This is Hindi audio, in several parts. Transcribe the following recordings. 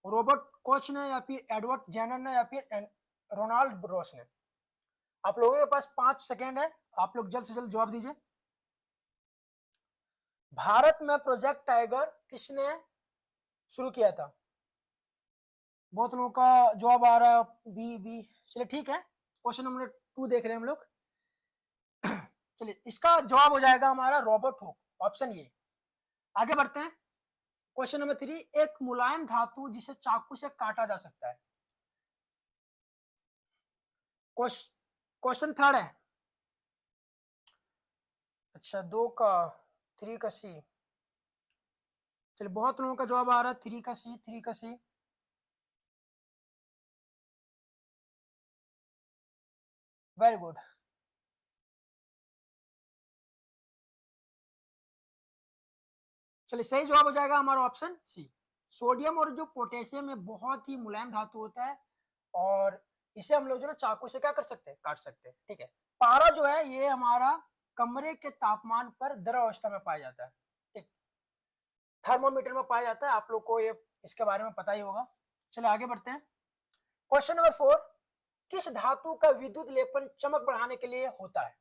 रॉबर्ट कोच ने या फिर एडवर्ड जेनर ने या फिर रोनाल्ड ब्रोस ने? आप लोगों के पास 5 सेकेंड है, आप लोग जल्द से जल्द जवाब दीजिए। भारत में प्रोजेक्ट टाइगर किसने शुरू किया था? बहुत लोगों का जवाब आ रहा है बी बी। चलिए ठीक है, क्वेश्चन नंबर 2 देख रहे हैं हम लोग। चलिए इसका जवाब हो जाएगा हमारा रॉबर्ट हुक, ऑप्शन ये। आगे बढ़ते हैं। क्वेश्चन नंबर 3, एक मुलायम धातु जिसे चाकू से काटा जा सकता है। क्वेश्चन थर्ड है। अच्छा 2 का 3 का सी। चलिए बहुत लोगों का जवाब आ रहा है 3 का सी, 3 का सी। Very good. चलिए सही जवाब हो जाएगा हमारा ऑप्शन सी। सोडियम और जो पोटेशियम में बहुत ही मुलायम धातु होता है और इसे हम लोग जो ना चाकू से क्या कर सकते हैं, काट सकते हैं। ठीक है। पारा जो है ये हमारा कमरे के तापमान पर द्रव अवस्था में पाया जाता है। ठीक, थर्मोमीटर में पाया जाता है। आप लोग को ये इसके बारे में पता ही होगा। चलिए आगे बढ़ते हैं। क्वेश्चन नंबर 4, किस धातु का विद्युत लेपन चमक बढ़ाने के लिए होता है?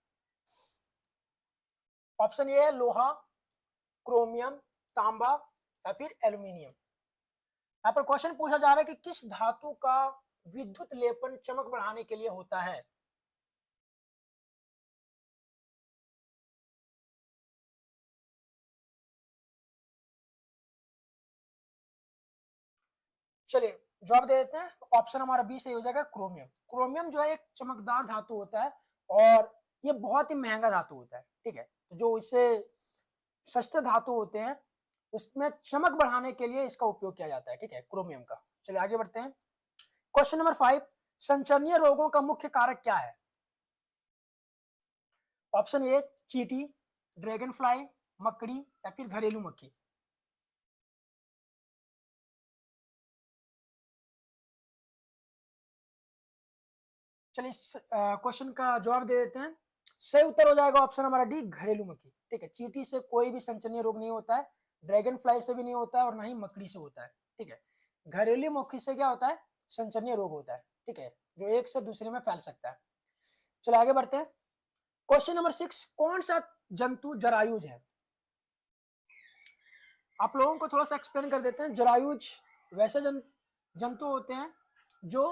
ऑप्शन ए है लोहा, क्रोमियम, तांबा या फिर एल्यूमिनियम। यहाँ पर क्वेश्चन पूछा जा रहा है कि किस धातु का विद्युत लेपन चमक बढ़ाने के लिए होता है? चलिए जवाब दे देते हैं। ऑप्शन हमारा बी सही हो जाएगा, क्रोमियम। क्रोमियम जो है एक चमकदार धातु होता है और ये बहुत ही महंगा धातु होता है। ठीक है, तो जो इससे सस्ते धातु होते हैं उसमें चमक बढ़ाने के लिए इसका उपयोग किया जाता है। ठीक है, क्रोमियम का। चलिए आगे बढ़ते हैं। क्वेश्चन नंबर 5, संचरणीय रोगों का मुख्य कारक क्या है? ऑप्शन ए चींटी, ड्रैगन फ्लाई, मकड़ी या फिर घरेलू मक्खी। चलिए इस क्वेश्चन का जवाब दे देते हैं। सही उत्तर हो जाएगा ऑप्शन हमारा डी, घरेलू मक्खी। ठीक है, चींटी से कोई भी संचरणीय रोग नहीं होता है, ड्रैगन फ्लाई से भी नहीं होता है और ना ही मकड़ी से होता है। ठीक है, घरेलू मक्खी से क्या होता है, संचरणीय रोग होता है। ठीक है, जो एक से दूसरे में फैल सकता है। चलो आगे बढ़ते हैं। क्वेश्चन नंबर 6, कौन सा जंतु जरायुज है? आप लोगों को थोड़ा सा एक्सप्लेन कर देते हैं। जरायुज वैसे जंतु होते हैं जो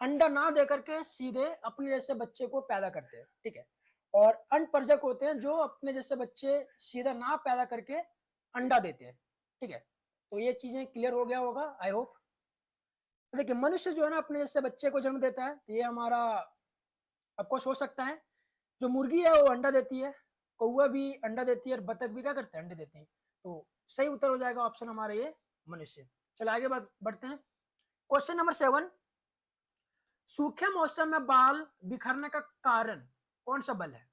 अंडा ना दे करके सीधे अपने जैसे बच्चे को पैदा करते हैं। ठीक है, और अनपरजक होते हैं जो अपने जैसे बच्चे सीधा ना पैदा करके अंडा देते हैं। ठीक है, तो ये चीजें क्लियर हो गया होगा आई होप। देखिए मनुष्य जो है ना अपने जैसे बच्चे को जन्म देता है, तो ये हमारा आपको हो सकता है। जो मुर्गी है वो अंडा देती है, कौवा भी अंडा देती है और बतख भी क्या करते हैं, अंडे देती है। तो सही उत्तर हो जाएगा ऑप्शन हमारा ये, मनुष्य। चलो आगे बढ़ते हैं। क्वेश्चन नंबर 7, सूखे मौसम में बाल बिखरने का कारण कौन सा बल है?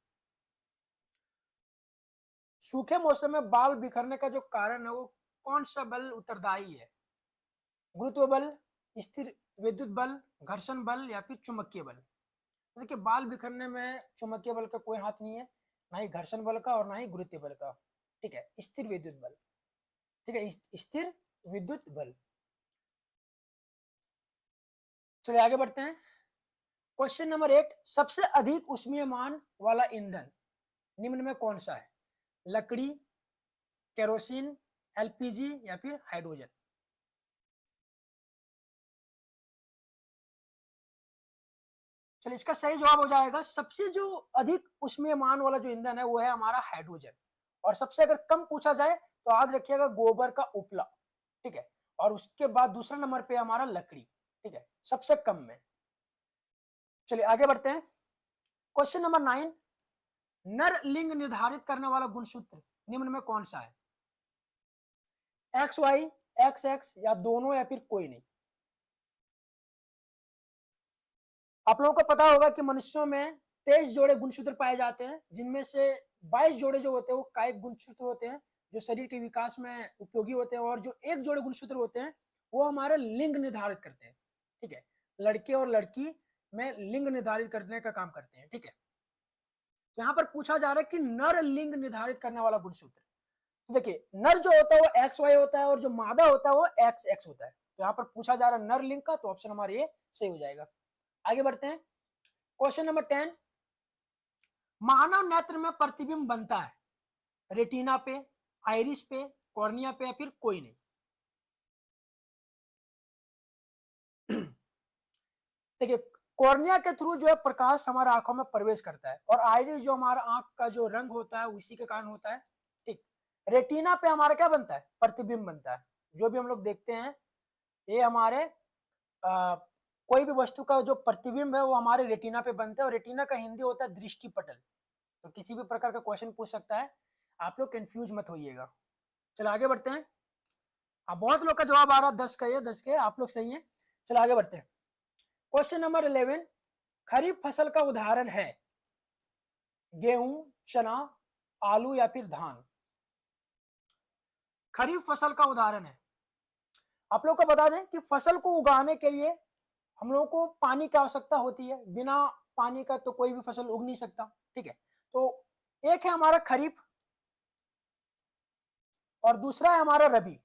सूखे मौसम में बाल बिखरने का जो कारण है वो कौन सा बल उत्तरदायी है? गुरुत्व बल, स्थिर विद्युत बल, घर्षण बल या फिर चुंबकीय बल? देखिए बाल बिखरने में चुंबकीय बल का कोई हाथ नहीं है, ना ही घर्षण बल का और ना ही गुरुत्व बल का। ठीक है, स्थिर विद्युत बल। ठीक है, स्थिर विद्युत बल। चलिए आगे बढ़ते हैं। क्वेश्चन नंबर 8, सबसे अधिक उष्मीयमान वाला ईंधन निम्न में कौन सा है? लकड़ी, केरोसिन, एलपीजी या फिर हाइड्रोजन? चलिए इसका सही जवाब हो जाएगा, सबसे जो अधिक उष्मीयमान वाला जो ईंधन है वो है हमारा हाइड्रोजन। और सबसे अगर कम पूछा जाए तो याद रखिएगा गोबर का उपला। ठीक है, और उसके बाद दूसरा नंबर पे हमारा लकड़ी। ठीक है, सबसे कम में। चलिए आगे बढ़ते हैं। क्वेश्चन नंबर 9, नर लिंग निर्धारित करने वाला गुणसूत्र निम्न में कौन सा है? एक्स वाई, एक्स एक्स या दोनों या फिर कोई नहीं? आप लोगों को पता होगा कि मनुष्यों में 23 जोड़े गुणसूत्र पाए जाते हैं, जिनमें से 22 जोड़े जो होते हैं वो कायिक गुणसूत्र होते हैं जो शरीर के विकास में उपयोगी होते हैं, और जो एक जोड़े गुणसूत्र होते हैं वो हमारे लिंग निर्धारित करते हैं। ठीक है, लड़के और लड़की में लिंग निर्धारित करने का काम करते हैं। ठीक है, यहाँ पर पूछा जा रहा है कि नर लिंग निर्धारित करने वाला गुणसूत्र। तो देखिए नर जो होता है वो एक्स वाई होता है और जो मादा होता है वो एक्स एक्स होता है। तो यहाँ पर पूछा जा रहा है नर लिंग का, तो ऑप्शन हमारा ये सही हो जाएगा। आगे बढ़ते हैं, क्वेश्चन नंबर 10, मानव नेत्र में प्रतिबिंब बनता है रेटिना पे, आइरिस पे, कॉर्निया पे या फिर कोई नहीं। देखिए कॉर्निया के थ्रू जो है प्रकाश हमारे आंखों में प्रवेश करता है और आइरिस जो हमारा आंख का जो रंग होता है उसी के कारण होता है। ठीक, रेटिना पे हमारा क्या बनता है, प्रतिबिंब बनता है। जो भी हम लोग देखते हैं ये हमारे कोई भी वस्तु का जो प्रतिबिंब है वो हमारे रेटिना पे बनता है, और रेटिना का हिंदी होता है दृष्टि पटल। तो किसी भी प्रकार का क्वेश्चन पूछ सकता है, आप लोग कंफ्यूज मत होइएगा। चलो आगे बढ़ते हैं। अब बहुत लोग का जवाब आ रहा है 10 का, ये 10 के आप लोग सही है। चलो आगे बढ़ते हैं, क्वेश्चन नंबर 11, खरीफ फसल का उदाहरण है गेहूं, चना, आलू या फिर धान। खरीफ फसल का उदाहरण है। आप लोग को बता दें कि फसल को उगाने के लिए हम लोगों को पानी की आवश्यकता होती है, बिना पानी का तो कोई भी फसल उग नहीं सकता। ठीक है, तो एक है हमारा खरीफ और दूसरा है हमारा रबी।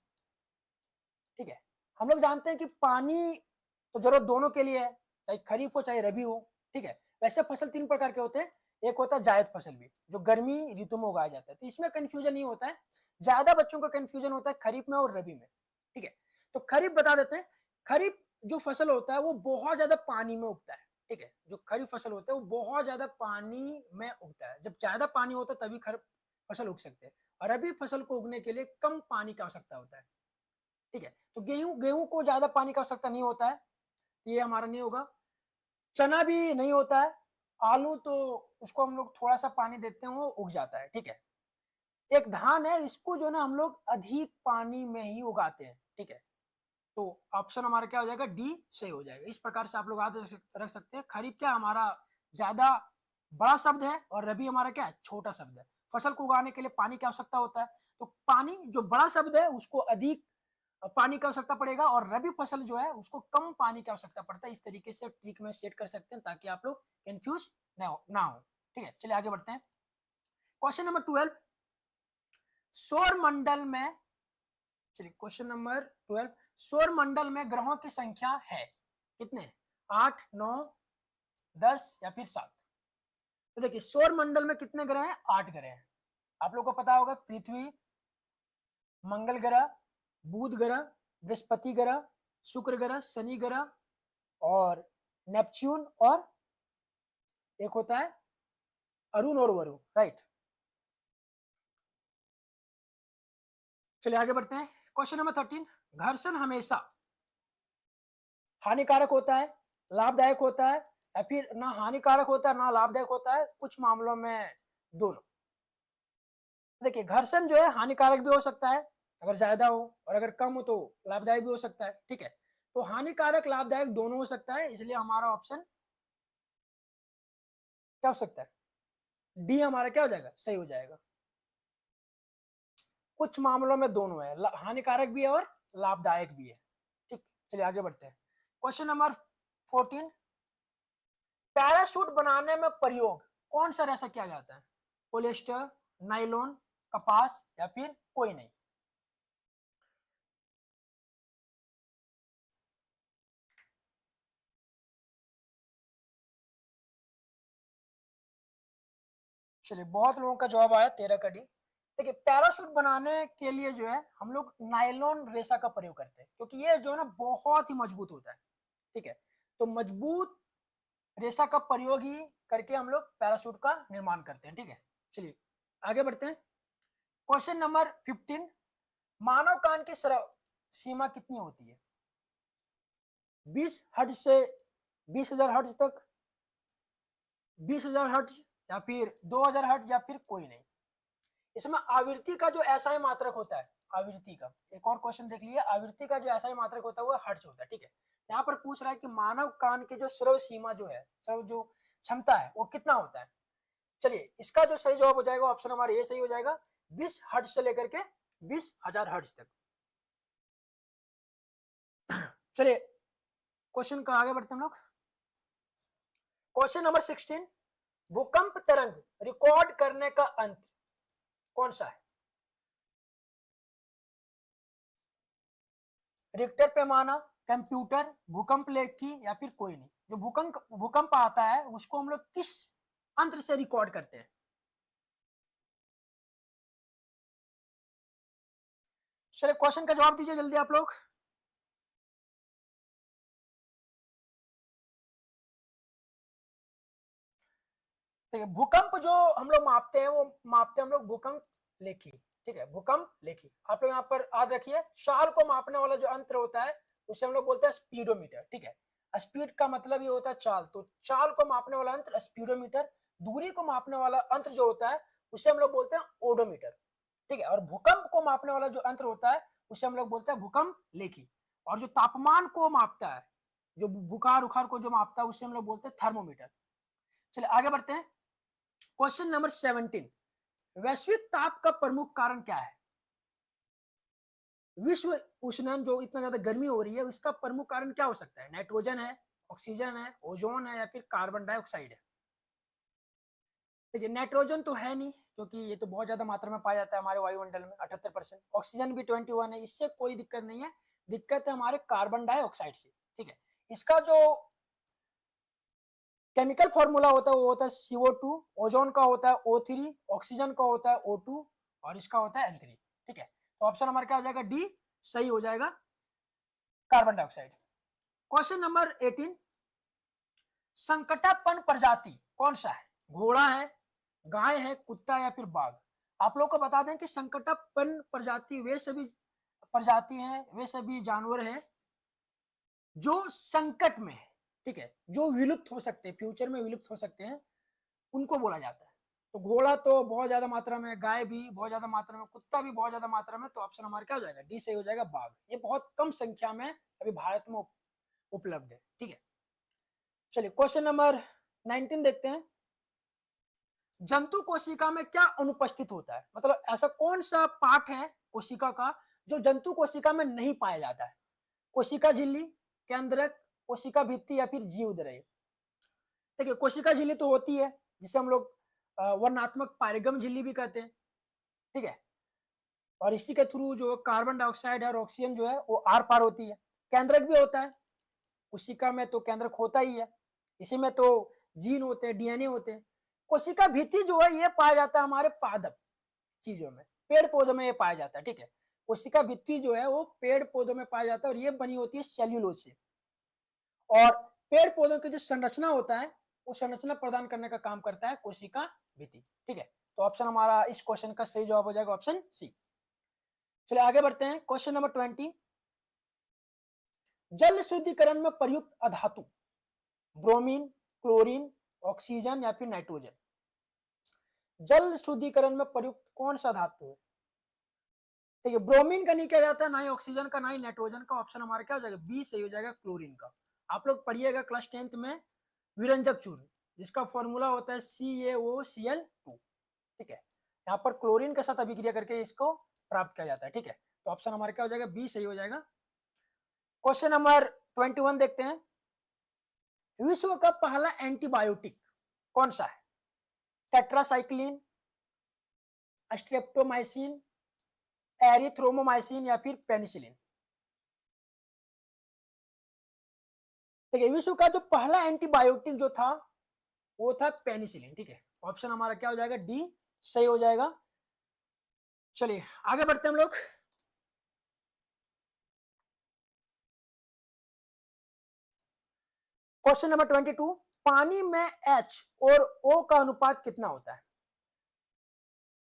ठीक है, हम लोग जानते हैं कि पानी तो जरूरत दोनों के लिए है, चाहे खरीफ हो चाहे रबी हो। ठीक है, वैसे फसल 3 प्रकार के होते हैं। एक होता है जायद फसल भी, जो गर्मी ऋतु में उगाया जाता है, तो इसमें कंफ्यूजन नहीं होता है। ज्यादा बच्चों का कंफ्यूजन होता है खरीफ में और रबी में। ठीक है, तो खरीफ बता देते हैं। खरीफ जो फसल होता है वो बहुत ज्यादा पानी में उगता है। ठीक है, जो खरीफ फसल होता है वो बहुत ज्यादा पानी में उगता है। जब ज्यादा पानी होता है तभी खरीफ फसल उग सकते हैं, और रबी फसल को उगने के लिए कम पानी की आवश्यकता होता है। ठीक है, तो गेहूं गेहूं को ज्यादा पानी की आवश्यकता नहीं होता है, ये हमारा नहीं होगा। चना भी नहीं होता है। आलू तो उसको हम लोग थोड़ा सा पानी देते हैं वो उग जाता है। ठीक है, एक धान है, इसको जो ना हम लोग अधिक पानी में ही उगाते हैं। ठीक है, तो ऑप्शन हमारा क्या हो जाएगा, डी सही हो जाएगा। इस प्रकार से आप लोग याद रख सकते हैं। खरीफ क्या हमारा ज्यादा बड़ा शब्द है और रबी हमारा क्या है, छोटा शब्द है। फसल को उगाने के लिए पानी की आवश्यकता होता है, तो पानी जो बड़ा शब्द है उसको अधिक पानी की आवश्यकता पड़ेगा, और रबी फसल जो है उसको कम पानी की आवश्यकता पड़ता है। इस तरीके से ट्रिक में सेट कर सकते हैं ताकि आप लोग कंफ्यूज ना हो। ठीक है, चलिए आगे बढ़ते हैं, क्वेश्चन नंबर 12, सौर मंडल में, चलिए क्वेश्चन नंबर 12, सौर मंडल में ग्रहों की संख्या है कितने, 8, 9, 10 या फिर 7। तो देखिए सौर मंडल में कितने ग्रह हैं, 8 ग्रह हैं। आप लोग को पता होगा पृथ्वी, मंगल ग्रह, बुध ग्रह, बृहस्पति ग्रह, शुक्र ग्रह, शनि ग्रह और नेपच्यून, और एक होता है अरुण और वरुण, राइट। चलिए आगे बढ़ते हैं, क्वेश्चन नंबर 13, घर्षण हमेशा हानिकारक होता है, लाभदायक होता है, या फिर ना हानिकारक होता है ना लाभदायक होता है, कुछ मामलों में दोनों। देखिए घर्षण जो है हानिकारक भी हो सकता है अगर ज्यादा हो, और अगर कम हो तो लाभदायक भी हो सकता है। ठीक है, तो हानिकारक लाभदायक दोनों हो सकता है, इसलिए हमारा ऑप्शन क्या हो सकता है, डी हमारा क्या हो जाएगा, सही हो जाएगा। कुछ मामलों में दोनों है, हानिकारक भी है और लाभदायक भी है। ठीक, चलिए आगे बढ़ते हैं, क्वेश्चन नंबर 14, पैराशूट बनाने में प्रयोग कौन सा रेशा किया जाता है, पोलिएस्टर, नाइलॉन, कपास या फिर कोई नहीं। चलिए बहुत लोगों का जवाब आया 13 का डी। देखिए पैराशूट बनाने के लिए जो है हम लोग नायलॉन रेशा का प्रयोग करते हैं, क्योंकि ये जो है ना बहुत ही मजबूत होता है। ठीक है, तो मजबूत रेशा का प्रयोग ही करके हम लोग पैराशूट का निर्माण करते हैं। ठीक है, चलिए आगे बढ़ते हैं, क्वेश्चन नंबर 15, मानव कान की सीमा कितनी होती है, 20 हर्ट्ज से 20,000 हर्ट्ज तक, 20,000 हर्ट्ज या फिर 2,000 हर्ट्ज या फिर कोई नहीं। इसमें आवृत्ति का जो एसआई मात्रक होता है, आवृत्ति का एक और क्वेश्चन देख लीजिए, आवृत्ति का जो एसआई मात्रक होता है वो हर्ट्ज होता है। ठीक है, यहाँ पर पूछ रहा है कि मानव कान के जो श्रव्य सीमा जो है, श्रव्य जो क्षमता है वो कितना होता है। चलिए इसका जो सही जवाब हो जाएगा ऑप्शन हमारा ये सही हो जाएगा, 20 हर्ट्ज से लेकर के 20,000 हर्ट्ज तक। चलिए क्वेश्चन का आगे बढ़ते हैं हम लोग, क्वेश्चन नंबर 16, भूकंप तरंग रिकॉर्ड करने का अंत कौन सा है, रिक्टर पैमाना, कंप्यूटर, भूकंप लेखी या फिर कोई नहीं। जो भूकंप आता है उसको हम लोग किस यंत्र से रिकॉर्ड करते हैं? चलिए क्वेश्चन का जवाब दीजिए जल्दी आप लोग। देखिए भूकंप जो हम लोग मापते हैं वो मापते हैं हम लोग भूकंप लेखी, ठीक है, भूकंप लेखी। आप लोग यहाँ पर याद रखिए, चाल को मापने वाला जो यंत्र होता है उसे हम लोग बोलते हैं स्पीडोमीटर, ठीक है। स्पीड का मतलब ये होता है चाल, तो चाल को मापने वाला यंत्र स्पीडोमीटर। दूरी को मापने वाला यंत्र जो होता है उसे हम लोग बोलते हैं ओडोमीटर, ठीक है। और भूकंप को मापने वाला जो यंत्र होता है उसे हम लोग बोलते हैं भूकंप लेखी। और जो तापमान को मापता है, जो बुखार उखार को जो मापता है उसे हम लोग बोलते हैं थर्मोमीटर। चलिए आगे बढ़ते हैं। क्वेश्चन नंबर 17, वैश्विक ताप का प्रमुख कारण क्या है? विश्व उष्णन, जो इतना ज्यादा गर्मी हो रही है, इसका प्रमुख कारण क्या हो सकता है? नाइट्रोजन है, ऑक्सीजन है, ओजोन है या फिर कार्बन डाइऑक्साइड है? देखिए नाइट्रोजन तो है नहीं, क्योंकि ये तो बहुत ज्यादा मात्रा में पाया जाता है हमारे वायुमंडल में 78%। ऑक्सीजन भी 21 है, इससे कोई दिक्कत नहीं है। दिक्कत है हमारे कार्बन डाइऑक्साइड से, ठीक है। इसका जो केमिकल फॉर्मूला होता है वो होता है CO2, ओजोन का होता है O3, ऑक्सीजन का होता है O2 और इसका होता है N3, ठीक है। तो ऑप्शन हमारा क्या हो जाएगा? डी सही हो जाएगा, कार्बन डाइऑक्साइड। क्वेश्चन नंबर 18, संकटापन्न प्रजाति कौन सा है? घोड़ा है, गाय है, कुत्ता या फिर बाघ? आप लोग को बता दें कि संकटापन्न प्रजाति वे सभी प्रजाति हैं, वे सभी जानवर हैं जो संकट में है, ठीक है, जो विलुप्त हो सकते हैं, फ्यूचर में विलुप्त हो सकते हैं, उनको बोला जाता है। तो घोड़ा तो बहुत ज्यादा मात्रा में, गाय भी बहुत ज्यादा मात्रा में, कुत्ता भी बहुत ज्यादा मात्रा में, तो ऑप्शन हमारा क्या हो जाएगा? डी सही हो जाएगा, बाघ। ये बहुत कम संख्या में अभी भारत में उपलब्ध है, ठीक है। चलिए क्वेश्चन नंबर 19 देखते हैं। जंतु कोशिका में क्या अनुपस्थित होता है? मतलब ऐसा कौन सा पार्ट है कोशिका का जो जंतु कोशिका में नहीं पाया जाता है? कोशिका झिल्ली, केंद्रक, कोशिका भित्ति या फिर जीवोदय? देखिए कोशिका झिल्ली तो होती है, जिसे हम लोग वर्णात्मक पारिगम झिल्ली भी कहते हैं, ठीक है। और इसी के थ्रू जो कार्बन डाइऑक्साइड और ऑक्सीजन जो है वो आर पार होती है। केंद्रक भी होता है, कोशिका में तो केंद्रक होता ही है, इसी में तो जीन होते हैं, DNA होते हैं। कोशिका भित्ति जो है ये पाया जाता है हमारे पादप चीजों में, पेड़ पौधों में ये पाया जाता है, ठीक है। कोशिका भित्ति जो है वो पेड़ पौधों में पाया जाता है और ये बनी होती है सेल्यूलोज से। और पेड़ पौधों की जो संरचना होता है वो संरचना प्रदान करने का काम करता है कोशिका भित्ति, ठीक है। तो ऑप्शन हमारा इस क्वेश्चन का सही जवाब हो जाएगा ऑप्शन सी। चलिए आगे बढ़ते हैं। क्वेश्चन नंबर 20, जल शुद्धिकरण में प्रयुक्त अधातु ब्रोमीन, क्लोरीन, ऑक्सीजन या फिर नाइट्रोजन? जल शुद्धिकरण में प्रयुक्त कौन सा धातु है? देखिए ब्रोमीन का नहीं किया जाता है, ना ही ऑक्सीजन का, ना ही नाइट्रोजन का। ऑप्शन हमारा क्या हो जाएगा? बी सही हो जाएगा, क्लोरीन का। आप लोग पढ़िएगा क्लास 10th में विरंजक चूर्ण, जिसका फॉर्मूला होता है CaOCl2, ठीक है। यहाँ पर क्लोरीन के साथ अभिक्रिया करके इसको प्राप्त किया जाता है, ठीक है। तो ऑप्शन हमारा क्या हो जाएगा? बी सही हो जाएगा। क्वेश्चन नंबर 21 देखते हैं। विश्व का पहला एंटीबायोटिक कौन सा है? टेट्रासाइक्लिन, स्ट्रेप्टोमाइसिन, एरिथ्रोमाइसिन या फिर पेनिसिलिन? देखिए विश्व का जो पहला एंटीबायोटिक जो था वो था पेनिसिलिन, ठीक है। ऑप्शन हमारा क्या हो जाएगा? डी सही हो जाएगा। चलिए आगे बढ़ते हैं हम लोग। क्वेश्चन नंबर 22, पानी में H और O का अनुपात कितना होता है?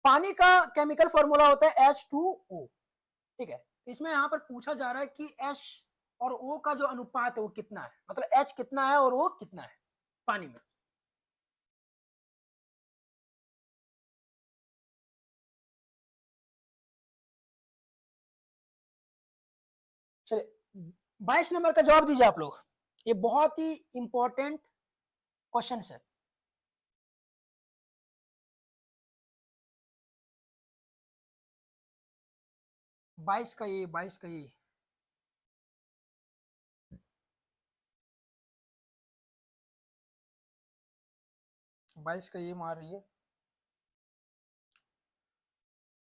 पानी का केमिकल फॉर्मूला होता है H2O, ठीक है। इसमें यहां पर पूछा जा रहा है कि H और O का जो अनुपात है वो कितना है, मतलब H कितना है और O कितना है पानी में। चलिए 22 नंबर का जवाब दीजिए आप लोग, ये बहुत ही इंपॉर्टेंट क्वेश्चन है। 22 का ये, 22 का ये। बाईस का ये मार रही है।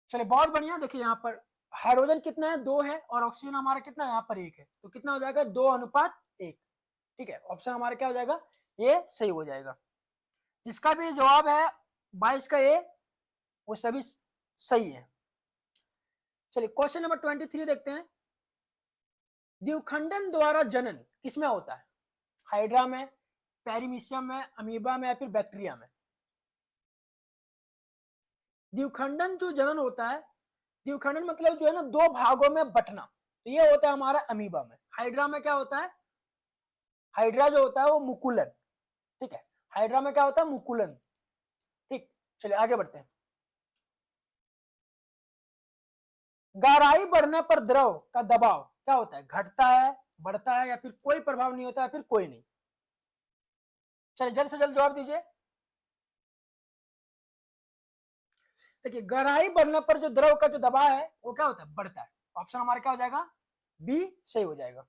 चलिए बहुत बढ़िया। देखिए यहाँ पर हाइड्रोजन कितना है, 2 है, और ऑक्सीजन हमारा कितना है, यहाँ पर 1 है, तो कितना हो जाएगा, 2:1। ठीक है, ऑप्शन हमारा क्या हो जाएगा, ये सही हो जाएगा। जिसका भी जवाब है 22 का ए, वो सभी सही है। चलिए क्वेश्चन नंबर 23 देखते हैं। द्विखंडन द्वारा जनन किसमें होता है, हाइड्रा में, पैरीमीशियम में, अमीबा में, या फिर बैक्टीरिया में। द्विखंडन जो जनन होता है, द्विखंडन मतलब जो है ना, 2 भागों में बंटना, तो ये होता है हमारा अमीबा में। हाइड्रा में क्या होता है, हाइड्रा जो होता है वो मुकुलन। ठीक है, हाइड्रा में क्या होता है, मुकुलन। ठीक, चलिए आगे बढ़ते हैं। गहराई बढ़ने पर द्रव का दबाव क्या होता है, घटता है, बढ़ता है, या फिर कोई प्रभाव नहीं होता है, फिर कोई नहीं। चलिए जल्द से जल्द जवाब दीजिए। देखिए गहराई बढ़ने पर जो द्रव का जो दबाव है वो क्या होता है, बढ़ता है। ऑप्शन हमारा क्या हो जाएगा, बी सही हो जाएगा।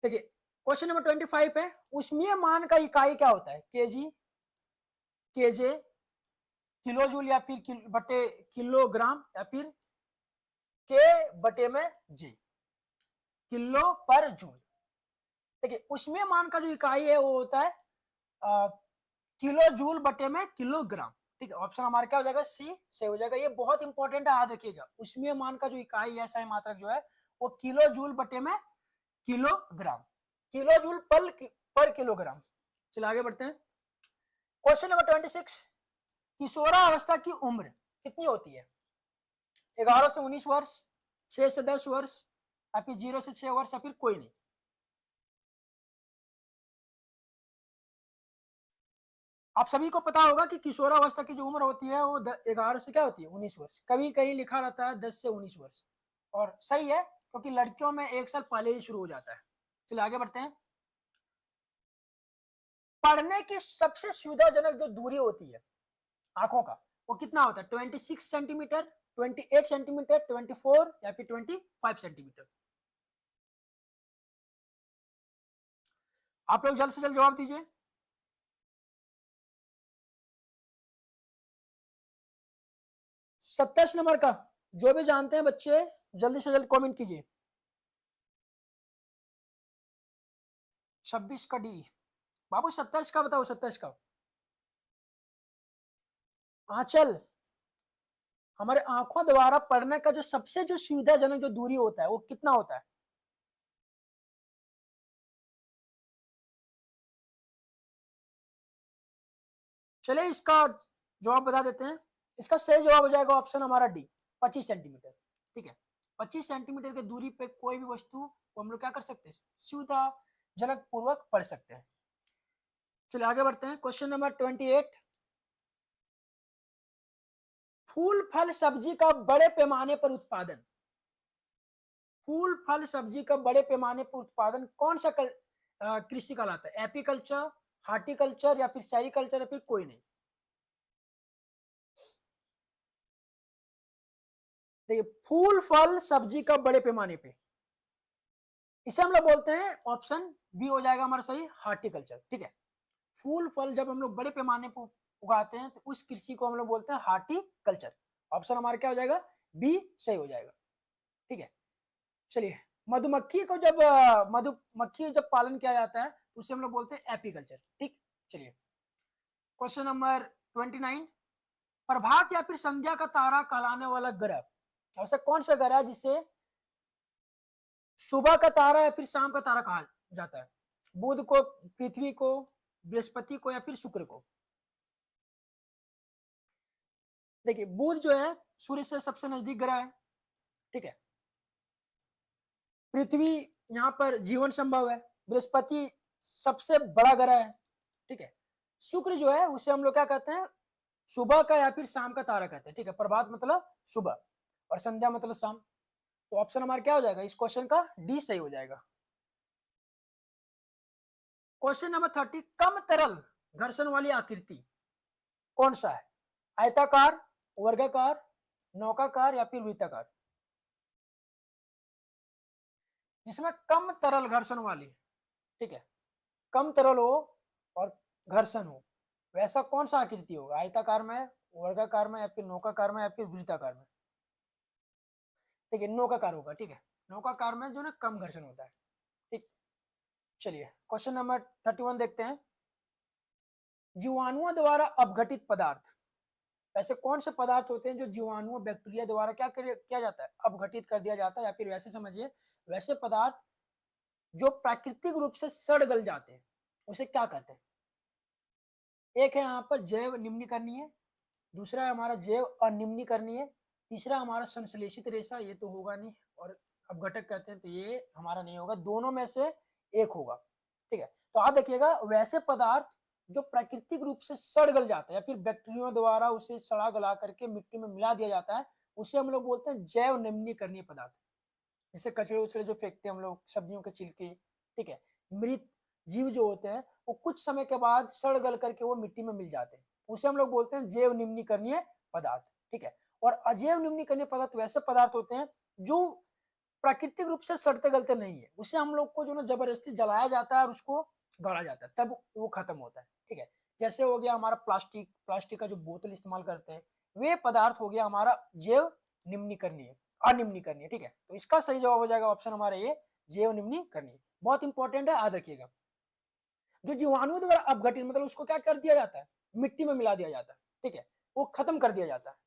देखिए क्वेश्चन नंबर 25 है, ऊष्मीय मान का इकाई क्या होता है, केजी, केजे, किलो जूल, या फिर बटे किलोग्राम, या फिर के बटे में जी, किलो पर जूल। देखिए ऊष्मीय मान का जो इकाई है वो होता है किलो जूल बटे में किलोग्राम। ठीक है, ऑप्शन हमारा क्या हो जाएगा, सी सही हो जाएगा। ये बहुत इंपॉर्टेंट है, याद रखिएगा। ऊष्मीय मान का जो इकाई है, सही मात्रक जो है, वो किलो जूल बटे में किलोग्राम, किलो जूल पर किलोग्राम। चलिए आगे बढ़ते हैं। क्वेश्चन नंबर 26, किशोरावस्था की उम्र कितनी होती है, 11 से 19 वर्ष, 6 से 10 वर्ष, या फिर 0 से 6 वर्ष, या फिर कोई नहीं। आप सभी को पता होगा कि किशोरावस्था की जो उम्र होती है वो 11 से क्या होती है, 19 वर्ष। कभी कहीं लिखा रहता है 10 से 19 वर्ष, और सही है क्योंकि लड़कियों में 1 साल पहले ही शुरू हो जाता है। चलिए आगे बढ़ते हैं। पढ़ने की सबसे सुविधाजनक जो दूरी होती है आंखों का, वो कितना होता है, 26 सेंटीमीटर, 28 सेंटीमीटर, 24, या फिर 25 सेंटीमीटर। आप लोग जल्द से जल्द जवाब दीजिए। 27 नंबर का जो भी जानते हैं बच्चे जल्दी से जल्द कमेंट कीजिए। 26 का डी। बाबू 27 का बताओ, 27 का आंचल। हमारे आंखों द्वारा पढ़ने का जो सबसे जो सुविधाजनक जो दूरी होता है वो कितना होता है, चलिए इसका जवाब बता देते हैं। इसका सही जवाब हो जाएगा ऑप्शन हमारा डी, 25 सेंटीमीटर। ठीक है, 25 सेंटीमीटर की दूरी पे कोई भी वस्तु को हम लोग क्या कर सकते हैं, सुविधाजनक पूर्वक पढ़ सकते हैं। चलिए आगे बढ़ते हैं। क्वेश्चन नंबर 28, फूल फल सब्जी का बड़े पैमाने पर उत्पादन, फूल फल सब्जी का बड़े पैमाने पर उत्पादन कौन सा कृषि कहलाता है, एपीकल्चर, हार्टिकल्चर, या फिर सेरिकल्चर, या फिर कोई नहीं। देखिए फूल फल सब्जी का बड़े पैमाने पे, इसे हम लोग बोलते हैं, ऑप्शन बी हो जाएगा हमारा सही, हार्टिकल्चर। ठीक है, फूल फल जब हम लोग बड़े पैमाने पर उगाते हैं तो उस कृषि को हम लोग बोलते हैं हार्टिकल्चर। ऑप्शन हमारा क्या हो जाएगा, बी सही हो जाएगा। ठीक है, चलिए मधुमक्खी को जब मधुमक्खी जब पालन किया जाता है तो उसे हम लोग बोलते हैं एपीकल्चर। ठीक, चलिए क्वेश्चन नंबर 29, प्रभात या फिर संध्या का तारा कहलाने वाला ग्रह, ऐसा कौन सा ग्रह है जिसे सुबह का तारा या फिर शाम का तारा कहा जाता है, बुध को, पृथ्वी को, बृहस्पति को, या फिर शुक्र को। देखिए बुध जो है सूर्य से सबसे नजदीक ग्रह है। ठीक है, पृथ्वी यहाँ पर जीवन संभव है, बृहस्पति सबसे बड़ा ग्रह है। ठीक है, शुक्र जो है उसे हम लोग क्या कहते हैं, सुबह का या फिर शाम का तारा कहते हैं। ठीक है, प्रभात मतलब सुबह और संध्या मतलब शाम। तो ऑप्शन हमारा क्या हो जाएगा इस क्वेश्चन का, डी सही हो जाएगा। क्वेश्चन नंबर 30, कम तरल घर्षण वाली आकृति कौन सा है, आयताकार, वर्गाकार, नौकाकार, या फिर वृत्ताकार। जिसमें कम तरल घर्षण वाली, ठीक है, कम तरल हो और घर्षण हो, वैसा कौन सा आकृति होगा, आयताकार में, वर्गाकार में या फिर नौकाकार में या फिर वृत्ताकार में? ठीक है, नौकाकार होगा। ठीक है, नौकाकार में जो ना कम घर्षण होता है। ठीक, चलिए क्वेश्चन नंबर 31 देखते हैं। जीवाणुओं द्वारा अपघटित पदार्थ, ऐसे कौन से पदार्थ होते हैं जो जीवाणुओं बैक्टीरिया द्वारा किया जाता है, अपघटित कर दिया जाता है, या फिर वैसे समझिए वैसे पदार्थ जो प्राकृतिक रूप से सड़ गल जाते हैं उसे क्या कहते हैं? एक है यहाँ पर जैव निम्नीकरणीय, दूसरा है हमारा जैव अनिम्नीकरणीय, तीसरा हमारा संश्लेषित रेशा, ये तो होगा नहीं, और अपघटक कहते हैं तो ये हमारा नहीं होगा, दोनों में से एक होगा। ठीक है, तो आप देखिएगा वैसे पदार्थ जो प्राकृतिक रूप से सड़ गल जाता है या फिर बैक्टीरिया द्वारा उसे सड़ा गला करके मिट्टी में मिला दिया जाता है, उसे हम लोग बोलते हैं जैव निम्नीकरणीय पदार्थ। जैसे कचरे उचड़े जो फेंकते हैं हम लोग, सब्जियों के छिलके, ठीक है, मृत जीव जो होते हैं वो कुछ समय के बाद सड़ गल करके वो मिट्टी में मिल जाते हैं, उसे हम लोग बोलते हैं जैव निम्नीकरणीय पदार्थ। ठीक है, और अजैव निम्नीकरणीय पदार्थ वैसे पदार्थ होते हैं जो प्राकृतिक रूप से सड़ते गलते नहीं है, उसे हम लोग को जो ना जबरदस्ती जलाया जाता है और उसको गला जाता है, तब वो खत्म होता है। ठीक है, जैसे हो गया हमारा प्लास्टिक, प्लास्टिक का जो बोतल इस्तेमाल करते हैं, वे पदार्थ हो गया हमारा जैव निम्नीकरणीय अनिम्नीकरणीय। ठीक है, तो इसका सही जवाब हो जाएगा ऑप्शन हमारा ये, जैव निम्नीकरणीय। बहुत इंपॉर्टेंट है, याद रखिएगा। जो जीवाणु द्वारा अपघटित मतलब उसको क्या कर दिया जाता है, मिट्टी में मिला दिया जाता है। ठीक है, वो खत्म कर दिया जाता है।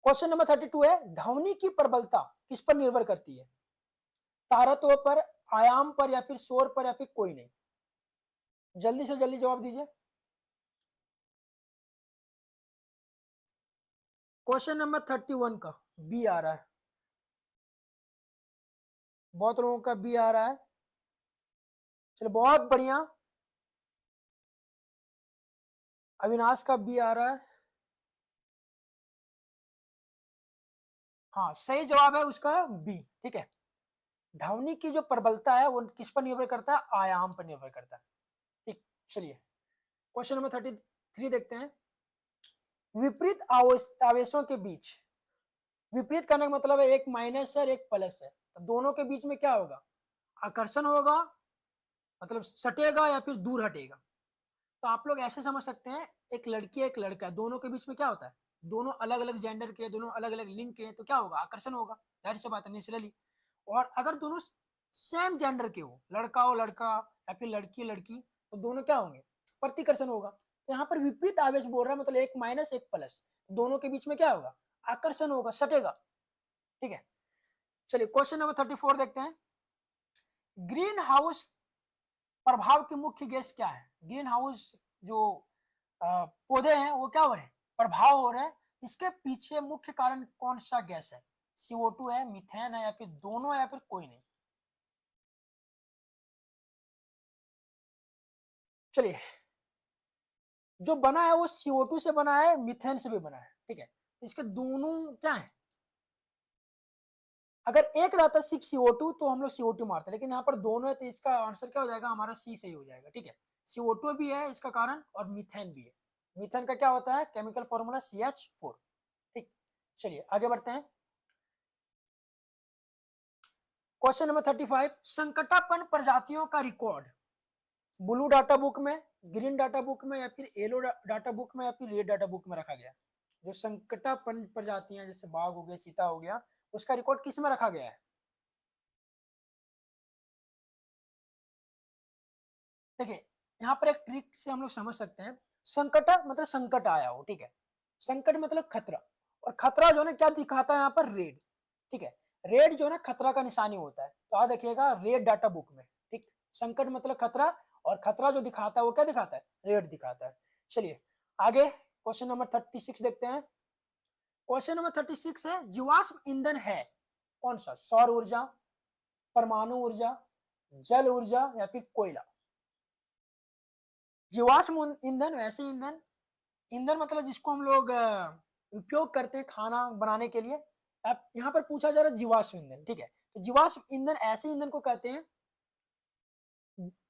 क्वेश्चन नंबर 32 है, ध्वनि की प्रबलता किस पर निर्भर करती है? तारत्व पर, आयाम पर, या फिर शोर पर, या फिर कोई नहीं? जल्दी से जल्दी जवाब दीजिए। क्वेश्चन नंबर 31 का बी आ रहा है, बहुत लोगों का बी आ रहा है। चलो बहुत बढ़िया, अविनाश का बी आ रहा है। हाँ, सही जवाब है उसका बी। ठीक है, ध्वनि की जो प्रबलता है वो किस पर निर्भर करता है, आयाम पर निर्भर करता है। ठीक, चलिए क्वेश्चन नंबर 33 देखते हैं। विपरीत आवेशों के बीच, विपरीत करने का मतलब है एक माइनस है और एक प्लस है, तो दोनों के बीच में क्या होगा, आकर्षण होगा, मतलब सटेगा या फिर दूर हटेगा। तो आप लोग ऐसे समझ सकते हैं, एक लड़की एक लड़का, दोनों के बीच में क्या होता है, दोनों अलग अलग जेंडर के, दोनों अलग अलग लिंग के, तो क्या होगा, आकर्षण होगा, जाहिर सी बात है, नेचुरली। और अगर दोनों सेम जेंडर के हो, लड़का हो लड़का या फिर लड़की लड़की, तो दोनों क्या होंगे, प्रतिकर्षण होगा। तो यहाँ पर विपरीत आवेश बोल रहा है, मतलब एक माइनस एक प्लस, दोनों के बीच में क्या होगा, आकर्षण होगा, सटेगा। ठीक है, चलिए क्वेश्चन नंबर 34 देखते हैं। ग्रीन हाउस प्रभाव की मुख्य गैस क्या है? ग्रीन हाउस जो पौधे हैं वो क्या हो रहे हैं, प्रभाव हो रहे हैं, इसके पीछे मुख्य कारण कौन सा गैस है? CO2 है, मीथेन है, या फिर दोनों है, या फिर कोई नहीं? चलिए, जो बना है वो CO2 से बना है, मीथेन से भी बना है। ठीक है, इसके दोनों क्या है, अगर एक रहता सिर्फ CO2 तो हम लोग CO2 मारते, लेकिन यहाँ पर दोनों है तो इसका आंसर क्या हो जाएगा, हमारा सी सही हो जाएगा। ठीक है, CO2 भी है इसका कारण और मीथेन भी है। मीथेन का क्या होता है, केमिकल फॉर्मूला CH4। ठीक, चलिए आगे बढ़ते हैं। क्वेश्चन नंबर 35, संकटापन्न प्रजातियों का रिकॉर्ड ब्लू डाटा बुक में, ग्रीन डाटा बुक में, या फिर येलो डाटा बुक में, या फिर रेड डाटा बुक में रखा गया? जो संकटापन्न प्रजातियां जैसे बाघ हो गया, चीता हो गया, उसका रिकॉर्ड किस में रखा गया है? देखिए, यहाँ पर एक ट्रिक से हम लोग समझ सकते हैं, संकट मतलब संकट आया हो। ठीक है, संकट मतलब खतरा, और खतरा जो है ना क्या दिखाता है यहाँ पर, रेड। ठीक है, रेड जो है ना खतरा का निशानी होता है, तो याद रखिएगा रेड डाटा बुक में। ठीक, संकट मतलब खतरा, और खतरा जो दिखाता है वो क्या दिखाता है, रेड दिखाता है। चलिए आगे क्वेश्चन नंबर 36 देखते हैं। क्वेश्चन नंबर 36 है, जीवाश्म ईंधन है कौन सा, सौर ऊर्जा, परमाणु ऊर्जा, जल ऊर्जा, या फिर कोयला? जीवाश्म ईंधन वैसे ईंधन, ईंधन मतलब जिसको हम लोग उपयोग करते हैं खाना बनाने के लिए। अब यहाँ पर पूछा जा रहा है जीवाश्म ईंधन। ठीक है, तो जीवाश्म ईंधन ऐसे ईंधन को कहते हैं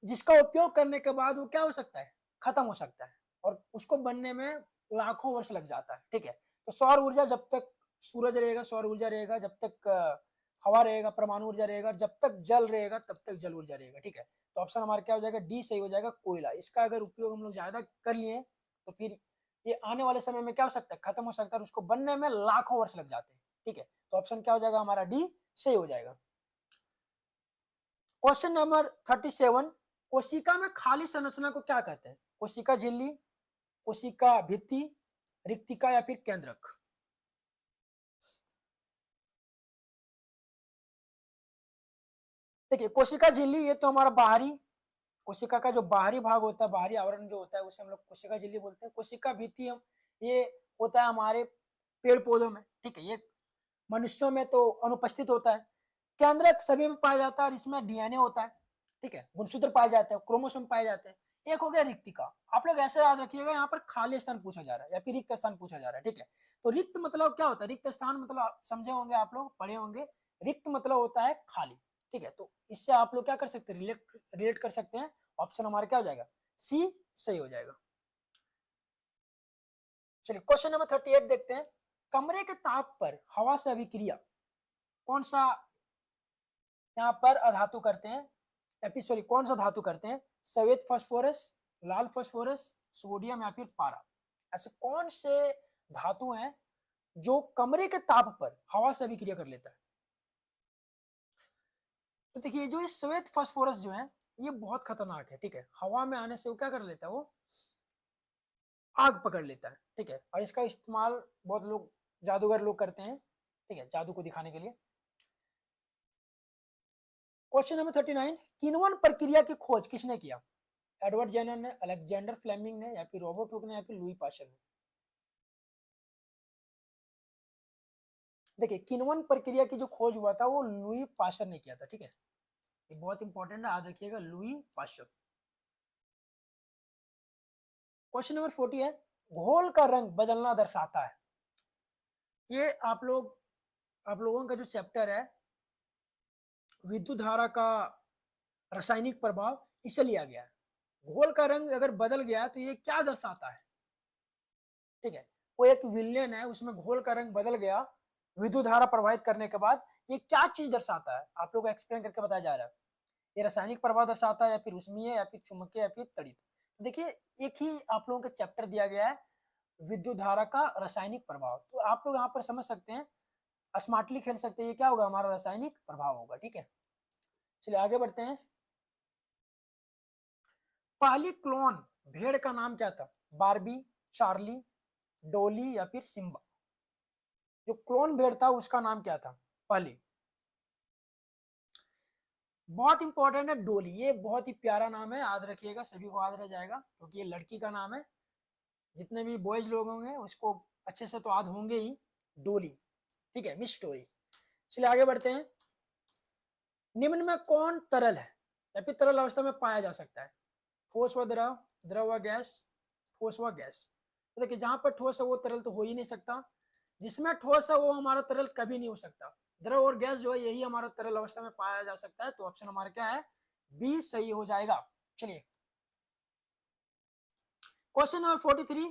जिसका उपयोग करने के बाद वो क्या हो सकता है, खत्म हो सकता है, और उसको बनने में लाखों वर्ष लग जाता है। ठीक है, तो सौर ऊर्जा, जब तक सूरज रहेगा सौर ऊर्जा रहेगा, जब तक हवा रहेगा, परमाणु ऊर्जा रहेगा, जब तक जल रहेगा तब तक जल ऊर्जा रहेगा, ठीक है। तो ऑप्शन हमारा क्या हो जाएगा, डी सही हो जाएगा, कोयला। इसका अगर उपयोग हम लोग ज्यादा कर लिए तो फिर ये आने वाले समय में क्या हो सकता है, खत्म हो सकता है, उसको बनने में लाखों वर्ष लग जाते हैं, ठीक है। तो ऑप्शन क्या हो जाएगा हमारा, डी सही हो जाएगा। क्वेश्चन नंबर 37, कोशिका में खाली संरचना को क्या कहते हैं, कोशिका झिल्ली, कोशिका भित्ति, रिक्तिका या फिर केंद्रक। देखिए कोशिका झिल्ली ये तो हमारा बाहरी, कोशिका का जो बाहरी भाग होता है, बाहरी आवरण जो होता है उसे हम लोग कोशिका झिल्ली बोलते हैं। कोशिका भित्ति ये होता है हमारे पेड़ पौधों में, ठीक है, ये मनुष्यों में तो अनुपस्थित होता है। केंद्रक सभी में पाया जाता है और इसमें डीएनए होता है, ठीक है, गुणसूत्र पाए जाते हैं, क्रोमोसोम पाए जाते हैं। एक हो गया रिक्तिका, आप लोग ऐसे याद रखिएगा, यहाँ पर खाली स्थान पूछा जा रहा है या फिर रिक्त स्थान पूछा जा रहा है, ठीक है। तो रिक्त मतलब क्या होता है, रिक्त स्थान मतलब आप समझे होंगे, आप लोग पढ़े होंगे, रिक्त मतलब होता है खाली, ठीक है। तो इससे आप लोग क्या कर सकते हैं, रिलेट कर सकते हैं। ऑप्शन हमारा क्या हो जाएगा, सी सही हो जाएगा। चलिए क्वेश्चन नंबर 38 देखते हैं। कमरे के ताप पर हवा से अभिक्रिया कौन सा यहाँ पर अधातु करते हैं, या फिर सॉरी कौन सा धातु करते हैं, सफेद फास्फोरस, लाल फास्फोरस, सोडियम या फिर पारा। ऐसे कौन से धातु हैं जो कमरे के ताप पर हवा से अभिक्रिया कर लेता है। तो देखिए जो ये सफेद फास्फोरस जो है ये बहुत खतरनाक है, ठीक है। हवा में आने से वो क्या कर लेता है, वो आग पकड़ लेता है, ठीक है। और इसका इस्तेमाल बहुत लोग, जादूगर लोग करते हैं, ठीक है, जादू को दिखाने के लिए। क्वेश्चन नंबर 39, किण्वन प्रक्रिया की खोज किसने किया, एडवर्ड जेनर ने, अलेक्जेंडर फ्लेमिंग ने, या फिर रॉबर्ट हुक ने, या फिर लुई पास्चर ने। देखिए किण्वन प्रक्रिया की जो खोज हुआ था वो लुई पास्चर ने किया था, ठीक है, ये बहुत इंपॉर्टेंट है, याद रखिएगा, लुई पास्चर। क्वेश्चन नंबर 40 है, घोल का रंग बदलना दर्शाता है। ये आप लोगों का जो चैप्टर है विद्युत धारा का रासायनिक प्रभाव, इसे लिया गया है। घोल का रंग अगर बदल गया तो ये क्या दर्शाता है, ठीक है। वो एक विलयन है, उसमें घोल का रंग बदल गया विद्युत धारा प्रवाहित करने के बाद, ये क्या चीज दर्शाता है, आप लोग को एक्सप्लेन करके बताया जा रहा है। ये रासायनिक प्रभाव दर्शाता है, या फिर उष्मीय, या फिर चुंबकीय, या फिर तड़ित। देखिए एक ही आप लोगों का चैप्टर दिया गया है विद्युत धारा का रासायनिक प्रभाव, तो आप लोग यहाँ पर समझ सकते हैं, स्मार्टली खेल सकते हैं, ये क्या होगा, हमारा रासायनिक प्रभाव होगा, ठीक है। चलिए आगे बढ़ते हैं। पहली क्लोन भेड़ का नाम क्या था, बारबी, चार्ली, डोली या फिर सिम्बा। जो क्लोन भेड़ था उसका नाम क्या था पहली, बहुत इंपॉर्टेंट है डोली, ये बहुत ही प्यारा नाम है, याद रखिएगा, सभी को याद रह जाएगा क्योंकि ये लड़की का नाम है। जितने भी बॉयज लोग होंगे उसको अच्छे से तो याद होंगे ही, डोली, ठीक है, मिस स्टोरी। चलिए आगे बढ़ते हैं। निम्न में कौन तरल है या फिर तरल अवस्था में पाया जा सकता है, ठोस व द्रव, द्रव व गैस, ठोस व गैस। तो देखिए जहां पर ठोस है वो तरल तो हो ही नहीं सकता, जिसमें ठोस है वो हमारा तरल कभी नहीं हो सकता। द्रव और गैस जो है यही हमारा तरल अवस्था में पाया जा सकता है, तो ऑप्शन हमारा क्या है, बी सही हो जाएगा। चलिए क्वेश्चन नंबर 43,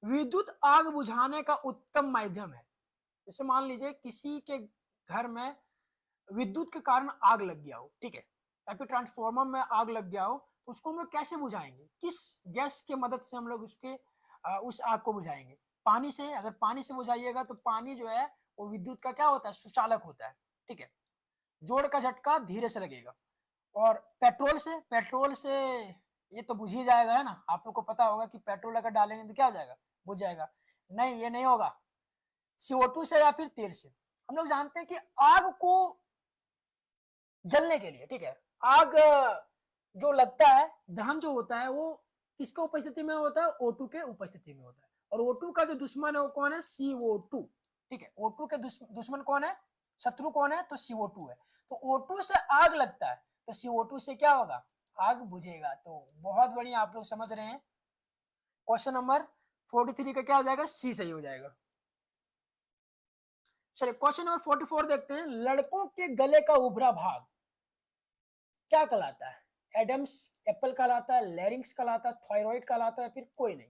विद्युत आग बुझाने का उत्तम माध्यम है। जैसे मान लीजिए किसी के घर में विद्युत के कारण आग लग गया हो, ठीक है, या फिर ट्रांसफॉर्मर में आग लग गया हो, तो उसको हम लोग कैसे बुझाएंगे, किस गैस के मदद से हम लोग उस आग को बुझाएंगे। पानी से, अगर पानी से बुझाइएगा तो पानी जो है वो विद्युत का क्या होता है, सुचालक होता है, ठीक है, जोड़ का झटका धीरे से लगेगा। और पेट्रोल से ये तो बुझ ही जाएगा, है ना, आप लोग को पता होगा कि पेट्रोल अगर डालेंगे तो क्या हो जाएगा, बुझ जाएगा। नहीं ये नहीं होगा, CO2 से या फिर तेल से। हम लोग जानते हैं कि आग को जलने के लिए, ठीक है, आग जो लगता है, दहन जो होता है वो किसके उपस्थिति में होता है, O2 के उपस्थिति में होता है। और O2 का जो दुश्मन है वो कौन है, CO2, ठीक है। O2 के दुश्मन कौन है, शत्रु कौन है, तो CO2 है। तो O2 से आग लगता है तो CO2 से क्या होगा, आग बुझेगा। तो बहुत बढ़िया, आप लोग समझ रहे हैं। क्वेश्चन नंबर 43 का क्या हो जाएगा, सी सही हो जाएगा। चलिए क्वेश्चन नंबर 44 देखते हैं। लड़कों के गले का उभरा भाग क्या कहलाता है, एडम्स एप्पल कहलाता है, लैरिंक्स कहलाता है, थायराइड कहलाता है, फिर कोई नहीं।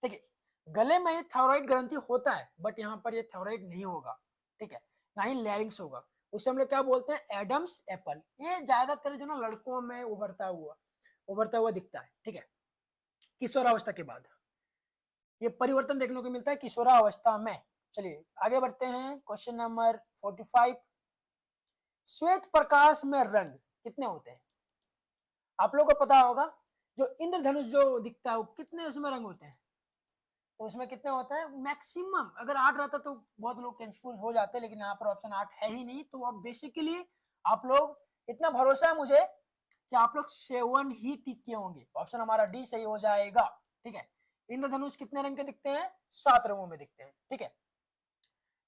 देखिए गले में ये थायराइड ग्रंथि होता है, बट यहाँ पर ये थायराइड नहीं होगा, ठीक है, ना ही लैरिंक्स होगा। उसे हम लोग क्या बोलते हैं, एडम्स एप्पल। ये ज्यादातर जो ना लड़कों में उभरता हुआ दिखता है, ठीक है, किशोरावस्था के बाद ये परिवर्तन देखने को मिलता है किशोरावस्था में। चलिए आगे बढ़ते हैं, क्वेश्चन नंबर 45। श्वेत प्रकाश में रंग कितने होते हैं? आप लोगों को पता होगा, जो इंद्रधनुष जो दिखता है वो कितने उसमें रंग होते हैं? तो उसमें कितने होते हैं मैक्सिमम? अगर 8 रहता तो बहुत लोग कंफ्यूज हो जाते हैं, लेकिन यहाँ पर ऑप्शन 8 है ही नहीं। तो अब बेसिकली आप लोग, इतना भरोसा है मुझे कि आप लोग 7 ही टिक के होंगे। ऑप्शन हमारा डी सही हो जाएगा, ठीक है। इंद्रधनुष कितने रंग के दिखते हैं? 7 रंगों में दिखते हैं, ठीक है।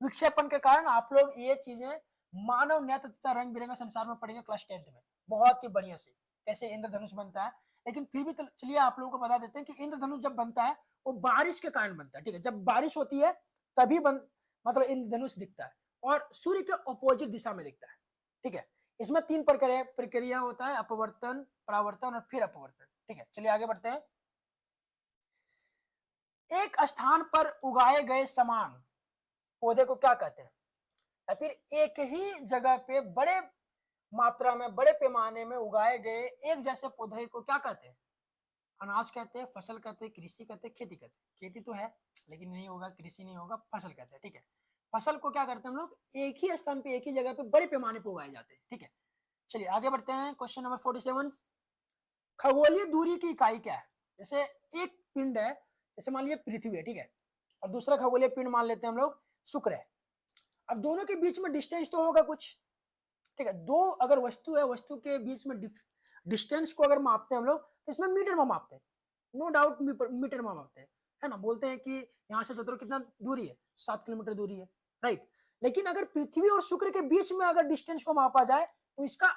विक्षेपण के कारण आप लोग ये चीजें मानव नेत्र तथा रंग बिरंगा संसार में पढ़ेंगे क्लास 10th में, बहुत ही बढ़िया से कैसे इंद्रधनुष बनता है। लेकिन फिर भी चलिए आप लोगों को बता देते हैं कि इंद्रधनुष जब बनता है वो बारिश के कारण बनता है, ठीक है। जब बारिश होती है तभी मतलब इंद्रधनुष दिखता है, और सूर्य के अपोजिट दिशा में दिखता है, ठीक है। इसमें 3 प्रक्रिया होता है, अपवर्तन, परावर्तन और फिर अपवर्तन, ठीक है। चलिए आगे बढ़ते हैं। एक स्थान पर उगाए गए समान पौधे को क्या कहते हैं? या फिर एक ही जगह पे बड़े मात्रा में, बड़े पैमाने में उगाए गए एक जैसे पौधे को क्या कहते हैं? अनाज कहते हैं, फसल कहते हैं, कृषि कहते हैं, खेती कहते हैं। खेती तो है लेकिन नहीं होगा, कृषि नहीं होगा, फसल कहते हैं, ठीक है। फसल को क्या करते हैं हम लोग? एक ही स्थान पे, एक ही जगह पे बड़े पैमाने पे उगाए जाते हैं, ठीक है। चलिए आगे बढ़ते हैं, क्वेश्चन नंबर 47। खगोलीय दूरी की इकाई क्या है? जैसे एक पिंड है, जैसे मान लीजिए पृथ्वी है, ठीक है, और दूसरा खगोलीय पिंड मान लेते हैं हम लोग शुक्र है। अब दोनों के बीच में डिस्टेंस तो होगा कुछ, ठीक है। दो अगर वस्तु है, वस्तु के बीच में डिस्टेंस को अगर मापते हैं हम लोग तो इसमें मीटर में मापते हैं, नो डाउट मीटर में मापते हैं, है ना। बोलते हैं कि यहाँ से चतुर कितना दूरी है? 7 किलोमीटर दूरी है, राइट। लेकिन अगर पृथ्वी और शुक्र के बीच में अगर डिस्टेंस को मापा जाए तो इसका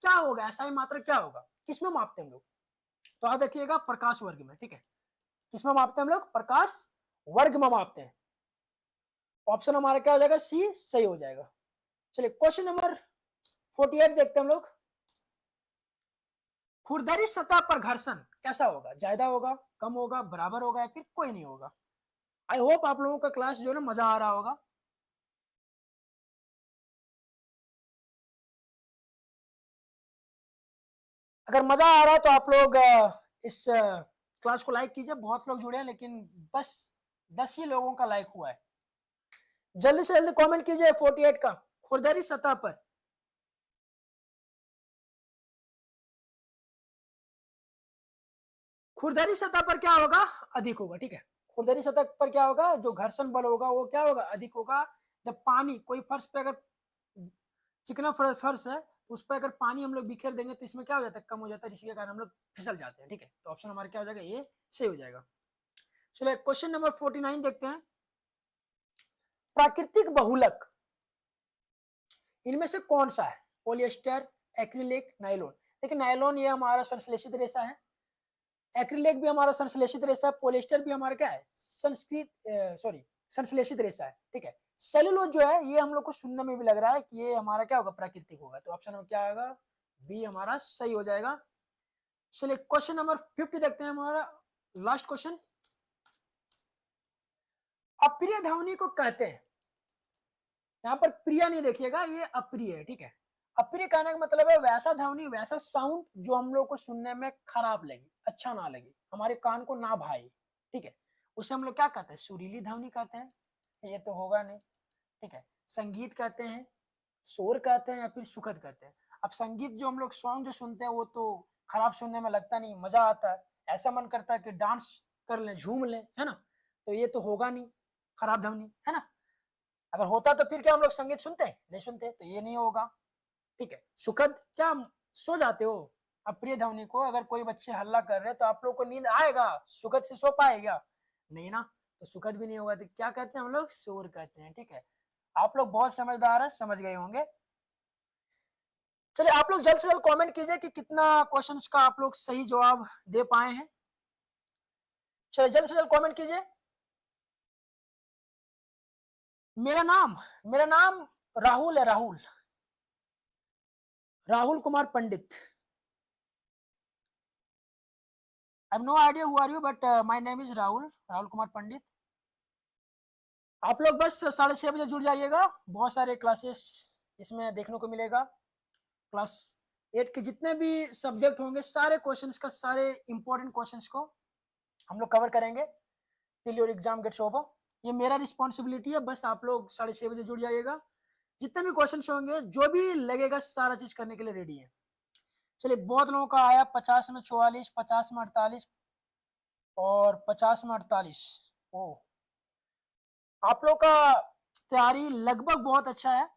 क्या होगा, ऐसा ही मात्रा क्या होगा? किसमें मापते हैं हम लोग? तो याद रखिएगा प्रकाश वर्ग में, ठीक है। किसमें मापते हैं हम लोग? प्रकाश वर्ग में मापते हैं। ऑप्शन हमारा क्या हो जाएगा? सी सही हो जाएगा। चलिए क्वेश्चन नंबर 48 देखते हैं हम लोग। खुरदरी सतह पर घर्षण कैसा होगा? ज्यादा होगा, कम होगा, बराबर होगा, या फिर कोई नहीं होगा? आई होप आप लोगों का क्लास जो है ना मजा आ रहा होगा। अगर मजा आ रहा है तो आप लोग इस क्लास को लाइक कीजिए। बहुत लोग जुड़े हैं लेकिन बस 10 ही लोगों का लाइक हुआ है। जल्दी से जल्दी कमेंट कीजिए 48 का, खुरदरी सतह पर। खुरदरी सतह पर क्या होगा? अधिक होगा, ठीक है। खुरदरी सतह पर क्या होगा? जो घर्षण बल होगा वो क्या होगा? अधिक होगा। जब पानी कोई फर्श पे अगर चिकना फर्श है तो उस पर अगर पानी हम लोग बिखेर देंगे तो इसमें क्या हो जाता है? कम हो जाता है, जिसके कारण हम लोग फिसल जाते हैं, ठीक है। तो ऑप्शन हमारा क्या हो जाएगा? ये सही हो जाएगा। चलिए क्वेश्चन नंबर 49 देखते हैं। प्राकृतिक बहुलक इनमें से कौन सा है? Polyester, acrylic, nylon. देखिए नायलॉन ये हमारा संश्लेषित रेशा है, एक्रिलिक भी हमारा संश्लेषित रेशा है, पॉलिएस्टर भी हमारा क्या है? संश्लेषित रेशा है, ठीक है। सेलुलोज जो है ये हम लोग को सुनने में भी लग रहा है कि ये हमारा क्या होगा? प्राकृतिक होगा। तो ऑप्शन में क्या होगा? बी हमारा सही हो जाएगा। चलिए क्वेश्चन नंबर 50 देखते हैं, हमारा लास्ट क्वेश्चन। अप्रिय ध्वनि को कहते हैं, यहाँ पर प्रिय नहीं देखिएगा, ये अप्रिय है, ठीक है। अप्रिय कहने का मतलब है वैसा ध्वनि, वैसा साउंड जो हम लोग को सुनने में खराब लगे, अच्छा ना लगे, हमारे कान को ना भाए, ठीक है। उसे हम लोग क्या कहते हैं? सुरीली ध्वनि कहते हैं। ये तो होगा नहीं, ठीक है। संगीत कहते हैं, शोर कहते हैं, या फिर सुखद कहते हैं। अब संगीत जो हम लोग सॉन्ग जो सुनते हैं वो तो खराब सुनने में लगता नहीं, मजा आता है, ऐसा मन करता है कि डांस कर लें, झूम लें, है ना। तो ये तो होगा नहीं खराब ध्वनि, है ना। अगर होता तो फिर क्या हम लोग संगीत सुनते? नहीं सुनते, तो ये नहीं होगा, ठीक है। सुखद क्या सो जाते हो? अप्रिय ध्वनि को अगर कोई बच्चे हल्ला कर रहे हैं तो आप लोग को नींद आएगा? सुखद से सो पाएगा? नहीं ना, तो सुखद भी नहीं होगा। तो क्या कहते हैं हम लोग? शोर कहते हैं, ठीक है। आप लोग बहुत समझदार है, समझ गए होंगे। चलिए आप लोग जल्द से जल्द कमेंट कीजिए कि कितना क्वेश्चंस का आप लोग सही जवाब दे पाए हैं। चलिए जल्द से जल्द कमेंट कीजिए। मेरा नाम राहुल है, Rahul, Rahul Kumar Pandit. I have no idea who are you, but my name is Rahul, Rahul Kumar Pandit. आप लोग बस 6:30 बजे जुड़ जाइएगा, बहुत सारे क्लासेस इसमें देखने को मिलेगा। क्लास 8 के जितने भी सब्जेक्ट होंगे सारे क्वेश्चंस का, सारे इंपॉर्टेंट क्वेश्चंस को हम लोग कवर करेंगे till your exam gets over. ये मेरा रिस्पॉन्सिबिलिटी है, बस आप लोग 6:30 बजे जुड़ जाइएगा। जितने भी क्वेश्चन होंगे, जो भी लगेगा, सारा चीज करने के लिए रेडी है। चलिए, बहुत लोगों का आया 50 में 44, 50 में 48 और 50 में 48। ओ, आप लोग का तैयारी लगभग बहुत अच्छा है,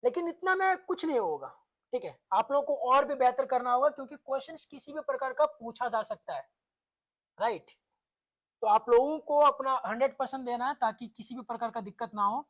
लेकिन इतना में कुछ नहीं होगा। ठीक है, आप लोगों को और भी बेहतर करना होगा, क्योंकि क्वेश्चंस किसी भी प्रकार का पूछा जा सकता है, राइट। तो आप लोगों को अपना 100% देना है, ताकि किसी भी प्रकार का दिक्कत ना हो।